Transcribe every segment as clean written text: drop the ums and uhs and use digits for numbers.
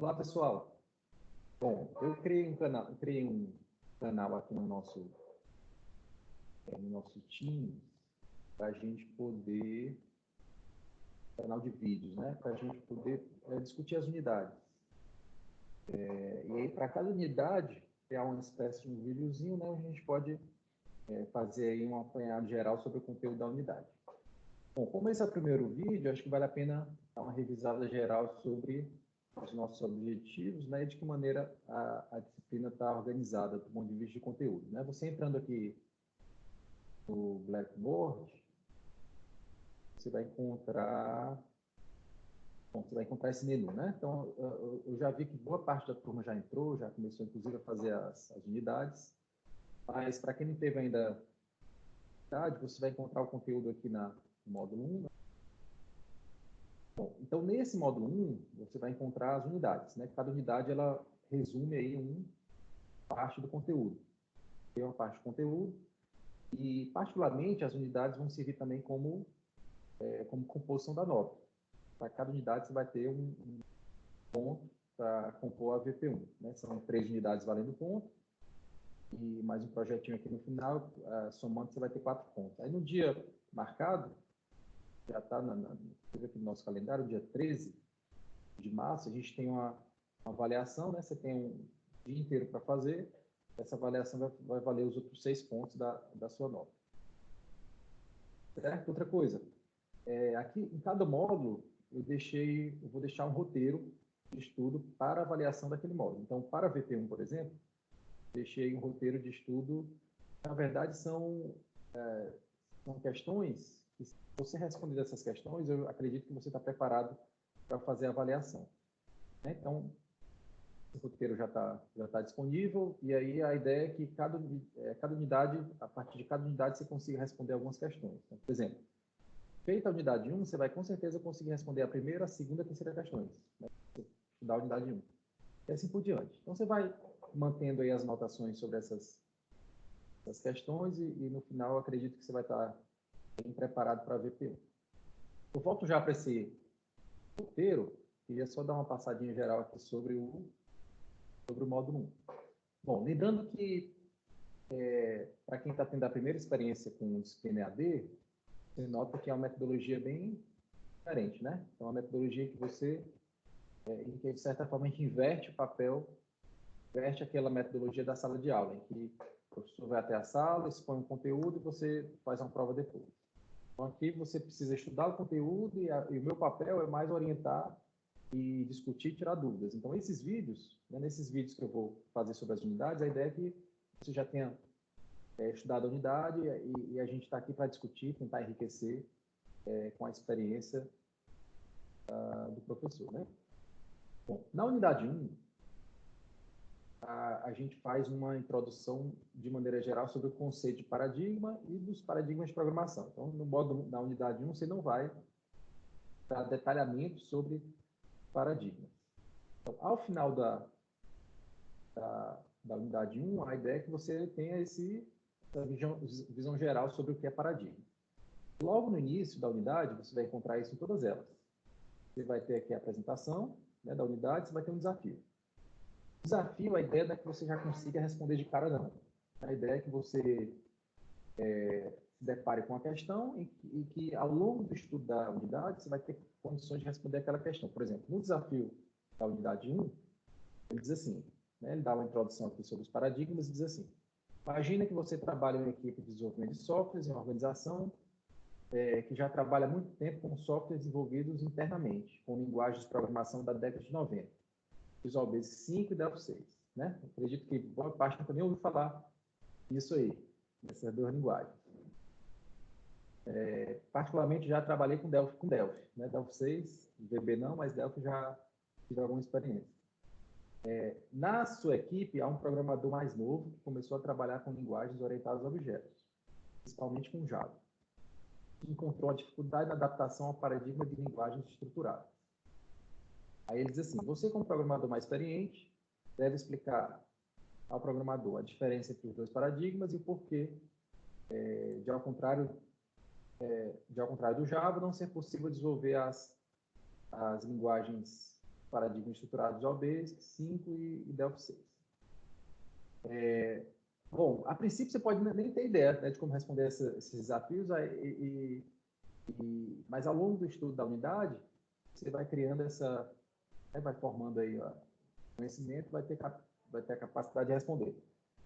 Olá, pessoal. Bom, eu criei um canal aqui no nosso Teams para a gente poder, canal de vídeos, né? Para a gente poder discutir as unidades. E aí, para cada unidade, criar uma espécie de um videozinho, né? Onde a gente pode fazer aí um apanhado geral sobre o conteúdo da unidade. Bom, como esse é o primeiro vídeo, acho que vale a pena dar uma revisada geral sobre os nossos objetivos, né, e de que maneira a disciplina está organizada do ponto de vista de conteúdo, né? Você entrando aqui no Blackboard, você vai encontrar, bom, você vai encontrar esse menu, né? Então, eu já vi que boa parte da turma já entrou, já começou, inclusive, a fazer as unidades, mas para quem não teve ainda, você vai encontrar o conteúdo aqui no módulo 1. Bom, então, nesse módulo 1, você vai encontrar as unidades, né? Cada unidade, ela resume aí uma parte do conteúdo. Tem uma parte de conteúdo e, particularmente, as unidades vão servir também como composição da nota. Para cada unidade, você vai ter um ponto para compor a VP1, né? São 3 unidades valendo ponto e mais um projetinho aqui no final, somando, você vai ter 4 pontos. Aí, no dia marcado, já está aqui no nosso calendário, dia 13 de março, a gente tem uma avaliação, né? Você tem um dia inteiro para fazer, essa avaliação vai valer os outros 6 pontos da sua nota. Certo? Outra coisa, aqui em cada módulo, eu vou deixar um roteiro de estudo para avaliação daquele módulo. Então, para a VP1, por exemplo, deixei um roteiro de estudo, na verdade, são questões que, se você responder essas questões, eu acredito que você está preparado para fazer a avaliação. Né? Então, o roteiro já tá disponível, e aí a ideia é que cada unidade, a partir de cada unidade, você consiga responder algumas questões. Então, por exemplo, feita a unidade 1, você vai com certeza conseguir responder a primeira, a segunda e a terceira questões, né? Estudar a unidade 1. E assim por diante. Então, você vai mantendo aí as anotações sobre essas questões e no final, eu acredito que você vai estar bem preparado para a VP1. Eu volto já para esse roteiro, queria só dar uma passadinha geral aqui sobre o módulo 1. Bom, lembrando que, para quem está tendo a primeira experiência com o disciplina EAD, você nota que é uma metodologia bem diferente, né? É uma metodologia que em que, de certa forma, a gente inverte o papel, inverte aquela metodologia da sala de aula, em que o professor vai até a sala, expõe um conteúdo e você faz uma prova depois. Então, aqui você precisa estudar o conteúdo e o meu papel é mais orientar e discutir e tirar dúvidas. Então, esses vídeos, né, nesses vídeos que eu vou fazer sobre as unidades, a ideia é que você já tenha estudado a unidade e a gente está aqui para discutir, tentar enriquecer com a experiência do professor, né? Bom, na unidade 1, a gente faz uma introdução de maneira geral sobre o conceito de paradigma e dos paradigmas de programação. Então, no módulo da unidade 1, você não vai dar detalhamento sobre paradigmas. Então, ao final da unidade 1, a ideia é que você tenha essa visão geral sobre o que é paradigma. Logo no início da unidade, você vai encontrar isso em todas elas. Você vai ter aqui a apresentação, né, da unidade, você vai ter um desafio. O desafio, a ideia não é que você já consiga responder de cara, não. A ideia é que você se depare com a questão e que, ao longo do estudo da unidade, você vai ter condições de responder aquela questão. Por exemplo, no desafio da unidade 1, ele diz assim, né, ele dá uma introdução aqui sobre os paradigmas e diz assim: imagina que você trabalha em uma equipe de desenvolvimento de softwares, em uma organização que já trabalha há muito tempo com softwares desenvolvidos internamente, com linguagens de programação da década de 90, Visual Basic 5 e Delphi 6. Né? Acredito que boa parte também ouviu falar nisso aí, nessas duas linguagens. Particularmente, já trabalhei com Delphi, né? Delphi 6, VB não, mas Delphi já tive alguma experiência. Na sua equipe, há um programador mais novo que começou a trabalhar com linguagens orientadas a objetos, principalmente com Java. Encontrou a dificuldade na adaptação ao paradigma de linguagens estruturadas. Aí ele diz assim: você, como programador mais experiente, deve explicar ao programador a diferença entre os dois paradigmas e o porquê, ao contrário do Java, não ser possível desenvolver as linguagens paradigmas estruturados de OBESC, 5 e Delphi 6. Bom, a princípio você pode nem ter ideia, né, de como responder esses desafios, mas ao longo do estudo da unidade, você vai criando vai formando aí conhecimento, vai ter a capacidade de responder.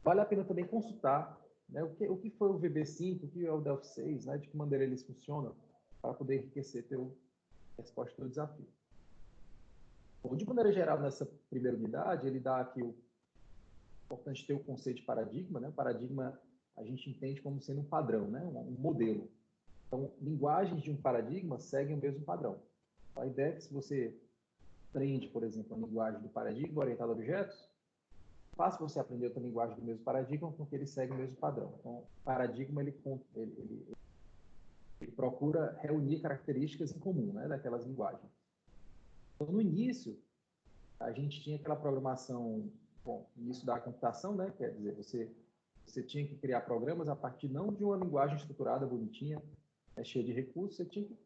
Vale a pena também consultar, né, o que foi o VB5, o que é o Delphi 6, né, de que maneira eles funcionam, para poder enriquecer a resposta do desafio. Bom, de maneira geral, nessa primeira unidade, ele dá aqui importante ter o conceito de paradigma, né? Paradigma a gente entende como sendo um padrão, né? Um modelo. Então, linguagens de um paradigma seguem o mesmo padrão. A ideia é que se você aprende, por exemplo, a linguagem do paradigma orientado a objetos, fácil você aprender outra linguagem do mesmo paradigma, porque ele segue o mesmo padrão. Então, o paradigma ele procura reunir características em comum, né, daquelas linguagens. Então, no início, a gente tinha aquela programação, bom, início da computação, né, quer dizer, você tinha que criar programas a partir não de uma linguagem estruturada, bonitinha, cheia de recursos, você tinha que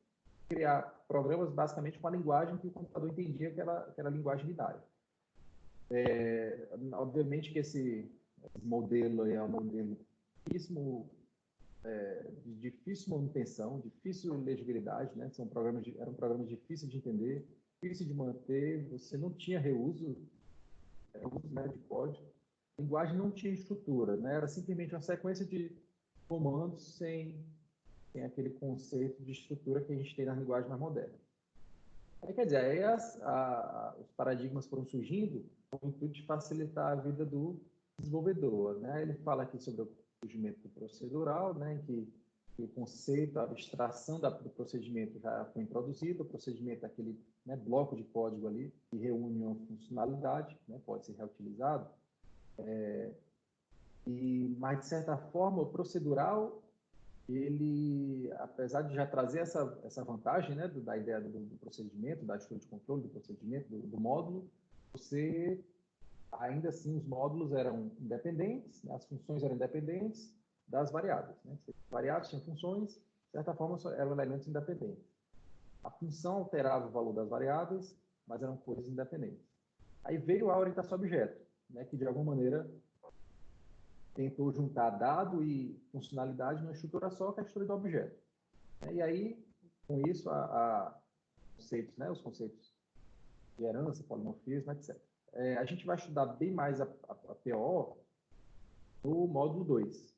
criar programas basicamente com a linguagem que o computador entendia, que era a linguagem binária. Obviamente que esse modelo é um modelo de difícil manutenção, difícil legibilidade, né? Eram programas difíceis de entender, difíceis de manter, você não tinha reuso, né, de código. A linguagem não tinha estrutura, né? Era simplesmente uma sequência de comandos sem aquele conceito de estrutura que a gente tem na linguagem mais moderna. Quer dizer, aí os paradigmas foram surgindo com o intuito de facilitar a vida do desenvolvedor, né? Ele fala aqui sobre o surgimento do procedural, né, em que o conceito, a abstração do procedimento já foi introduzido. O procedimento é aquele, né, bloco de código ali que reúne uma funcionalidade, né, pode ser reutilizado. Mas, de certa forma, o procedural, ele, apesar de já trazer essa vantagem, né, da ideia do procedimento, da estrutura de controle do procedimento, do módulo, ainda assim, os módulos eram independentes, as funções eram independentes das variáveis, né? Variáveis tinham funções, de certa forma, eram elementos independentes. A função alterava o valor das variáveis, mas eram coisas independentes. Aí veio a orientação a objeto, né, que de alguma maneira tentou juntar dado e funcionalidade numa estrutura só, que é a estrutura do objeto. E aí, com isso, conceitos, né, os conceitos de herança, polimorfismo, etc. A gente vai estudar bem mais a PO no módulo 2,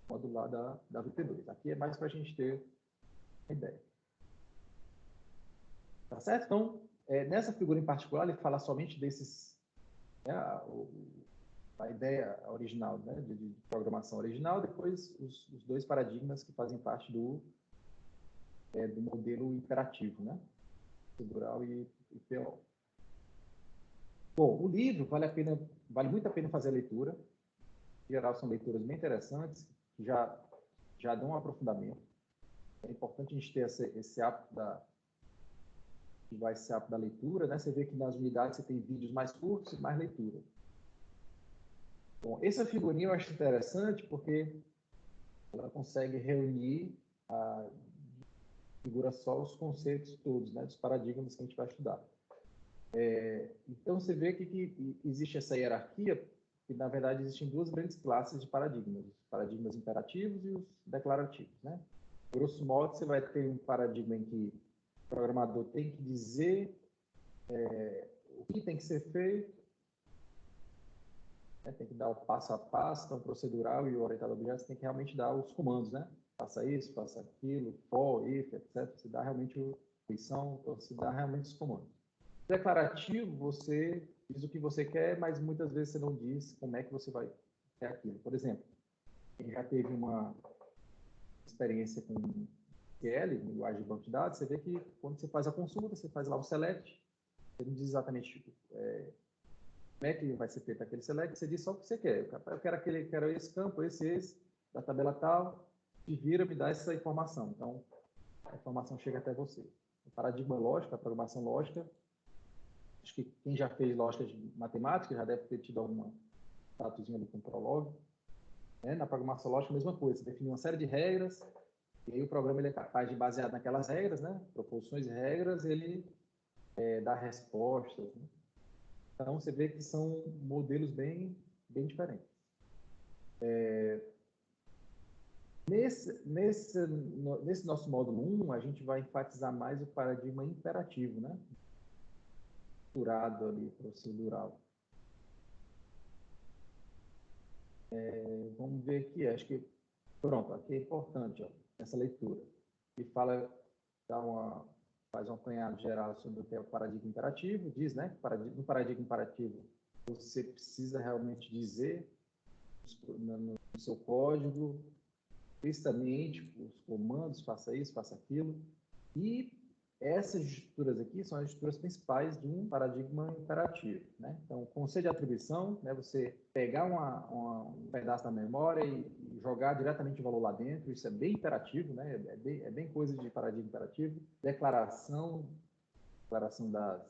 módulo lá da VP2. Aqui é mais para a gente ter uma ideia. Tá certo? Então, nessa figura em particular, ele fala somente desses, né, a ideia original, né, de programação original, depois os dois paradigmas que fazem parte do modelo imperativo, né, procedural e PO. Bom, o livro vale muito a pena fazer a leitura. Em geral, são leituras bem interessantes, que já dão um aprofundamento. É importante a gente ter esse hábito da leitura, né? Você vê que nas unidades você tem vídeos mais curtos e mais leitura. Bom, essa figurinha eu acho interessante porque ela consegue reunir figura só os conceitos todos, né, dos paradigmas que a gente vai estudar. Então, você vê que existe essa hierarquia, que, na verdade, existem duas grandes classes de paradigmas, os paradigmas imperativos e os declarativos, né? Grosso modo, você vai ter um paradigma em que o programador tem que dizer o que tem que ser feito, né? Tem que dar o passo a passo, então, procedural e o orientado a objetos tem que realmente dar os comandos, né? Faça isso, faça aquilo, for, if, etc. Você dá realmente a instrução, você dá realmente os comandos. Declarativo, você diz o que você quer, mas muitas vezes você não diz como é que você vai ter aquilo. Por exemplo, quem já teve uma experiência com SQL, linguagem de banco de dados, você vê que quando você faz a consulta, você faz lá o select, você não diz exatamente como é que vai ser feito aquele select, você diz só o que você quer. Eu quero esse campo, esse, da tabela tal, te vira, me dá essa informação. Então, a informação chega até você. O paradigma lógico, a programação lógica, acho que quem já fez lógica de matemática já deve ter tido alguma statuzinho ali com Prolog. Na programação lógica, a mesma coisa. Você define uma série de regras, e aí o programa ele é capaz de, baseado naquelas regras, né, proposições e regras, ele dar respostas, né? Então, você vê que são modelos bem diferentes. Nesse nosso módulo 1, a gente vai enfatizar mais o paradigma imperativo, né? Estruturado ali, procedural. Vamos ver aqui, acho que, pronto, aqui é importante, ó, essa leitura. Que fala, faz um apanhado geral sobre o que é o paradigma imperativo, diz, né, no paradigma imperativo, você precisa realmente dizer no seu código, explicitamente, os comandos, faça isso, faça aquilo, e essas estruturas aqui são as estruturas principais de um paradigma imperativo, né? Então, o conceito de atribuição, né, você pegar um pedaço da memória e jogar diretamente o valor lá dentro, isso é bem imperativo, né? É bem coisa de paradigma imperativo. Declaração das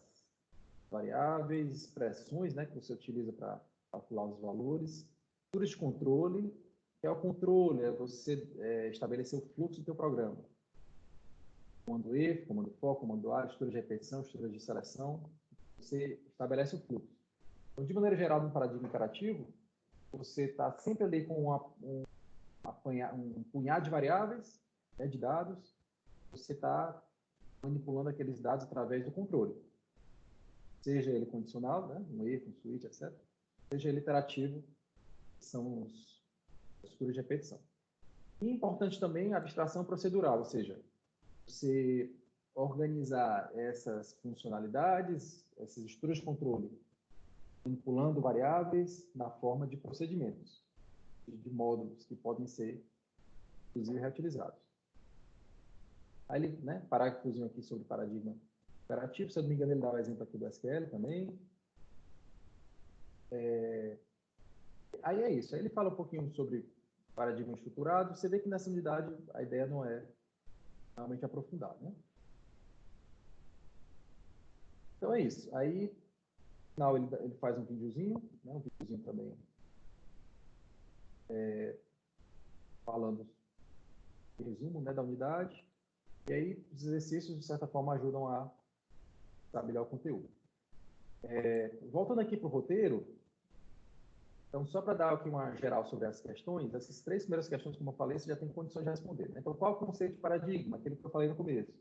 variáveis, expressões, né, que você utiliza para calcular os valores. Estruturas de controle, que é o controle, é você estabelecer o fluxo do teu programa. Comando if, comando for, comando a, estrutura de repetição, estrutura de seleção, você estabelece o fluxo. Então, de maneira geral, no paradigma imperativo, você está sempre ali com um punhado de variáveis, né, de dados, você está manipulando aqueles dados através do controle. Seja ele condicional, né, um if, um switch, etc. Seja ele iterativo, que são as estruturas de repetição. E importante também a abstração procedural, ou seja, você organizar essas funcionalidades, essas estruturas de controle, manipulando variáveis na forma de procedimentos, de módulos que podem ser, inclusive, reutilizados. Aí ele, né, parágrafozinho aqui sobre paradigma imperativo, se eu não me engano, ele dá o exemplo aqui do SQL também. Aí é isso. Aí ele fala um pouquinho sobre paradigma estruturado. Você vê que nessa unidade a ideia não é realmente aprofundada, né? Então é isso. Aí, no final, ele faz um videozinho, né? Um videozinho também falando resumo, né, da unidade. E aí os exercícios, de certa forma, ajudam a trabalhar o conteúdo. Voltando aqui para o roteiro, então, só para dar aqui uma geral sobre as questões, essas 3 primeiras questões, como eu falei, você já tem condições de responder, né? Então, qual é o conceito de paradigma? Aquele que eu falei no começo.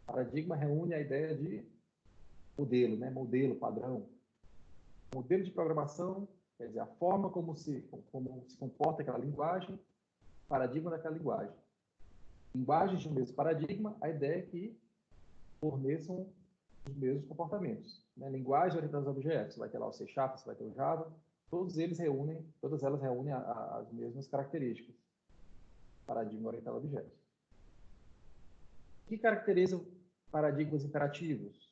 Paradigma reúne a ideia de modelo, né? Modelo, padrão. Modelo de programação, quer dizer, a forma como se comporta aquela linguagem, paradigma daquela linguagem. Linguagens de um mesmo paradigma, a ideia é que forneçam os mesmos comportamentos, né? Linguagem orientada aos objetos, você vai ter lá o C#, você vai ter o Java, todas elas reúnem as mesmas características. Paradigma orientado a objetos. O que caracteriza paradigmas imperativos?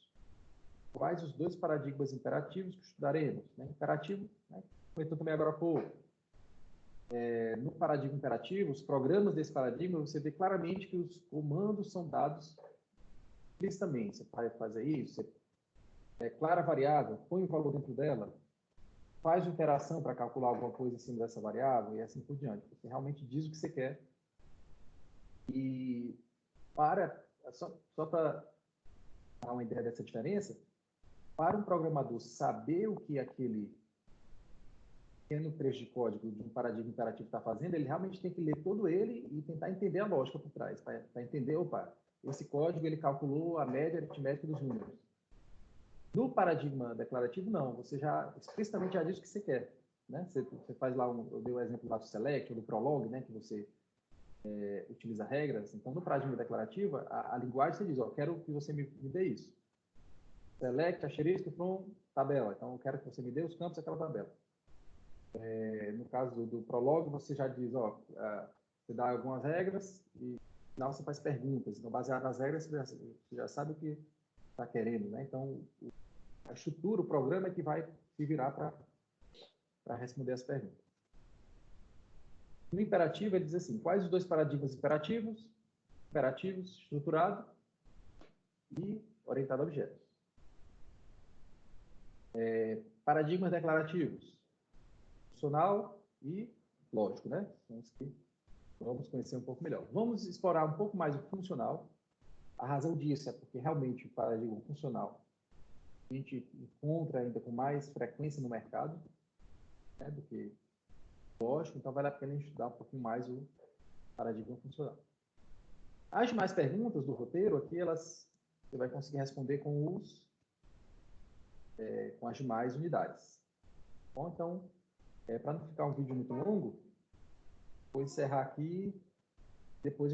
Quais os 2 paradigmas imperativos que estudaremos? Né? Imperativo, né? Comentou também agora há pouco. No paradigma imperativo, os programas desse paradigma, você vê claramente que os comandos são dados explicitamente. Você vai fazer isso, você declara a variável, põe o valor dentro dela, faz uma interação para calcular alguma coisa em cima dessa variável e assim por diante. Você realmente diz o que você quer. E só para dar uma ideia dessa diferença, para um programador saber o que aquele pequeno trecho de código de um paradigma imperativo está fazendo, ele realmente tem que ler todo ele e tentar entender a lógica por trás, para entender, opa, esse código ele calculou a média aritmética dos números. No paradigma declarativo, não, você já explicitamente já diz o que você quer, né? Você faz lá, eu dei o exemplo lá do select, ou do prolog, né, que você utiliza regras. Então, no paradigma declarativo, a linguagem você diz, ó, quero que você me dê isso. Select, asterisco, from, tabela. Então, eu quero que você me dê os campos daquela tabela. No caso do prolog, você já diz, ó, você dá algumas regras e no final você faz perguntas. Então, baseado nas regras, você já sabe o que está querendo, né? Então, a estrutura, o programa é que vai se virar para responder as perguntas. No imperativo, ele diz assim, quais os 2 paradigmas imperativos? Imperativos, estruturado e orientado a objetos. Paradigmas declarativos, funcional e lógico, né? São os que vamos conhecer um pouco melhor. Vamos explorar um pouco mais o funcional. A razão disso é porque realmente o paradigma funcional a gente encontra ainda com mais frequência no mercado, né, do que lógico, então vale a pena estudar um pouquinho mais o paradigma funcional. As demais perguntas do roteiro aqui, você vai conseguir responder com as demais unidades. Bom, então, para não ficar um vídeo muito longo, vou encerrar aqui, depois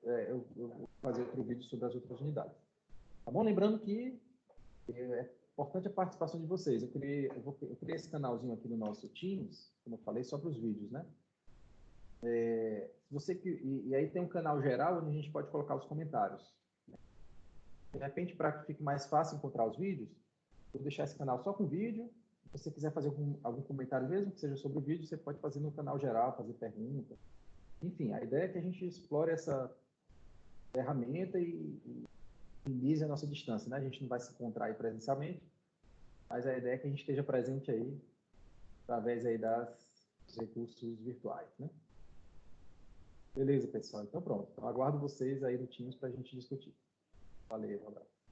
eu vou fazer outro vídeo sobre as outras unidades. Tá bom? Lembrando que é importante a participação de vocês. Eu criei esse canalzinho aqui no nosso Teams, como eu falei, só para os vídeos, né? E aí tem um canal geral onde a gente pode colocar os comentários. De repente, para que fique mais fácil encontrar os vídeos, vou deixar esse canal só com vídeo. Se você quiser fazer algum comentário mesmo, que seja sobre o vídeo, você pode fazer no canal geral, fazer perguntas. Enfim, a ideia é que a gente explore essa ferramenta e minimize a nossa distância, né? A gente não vai se encontrar aí presencialmente, mas a ideia é que a gente esteja presente aí através aí dos recursos virtuais, né? Beleza, pessoal. Então, pronto. Então, aguardo vocês aí no Teams para a gente discutir. Valeu, um abraço.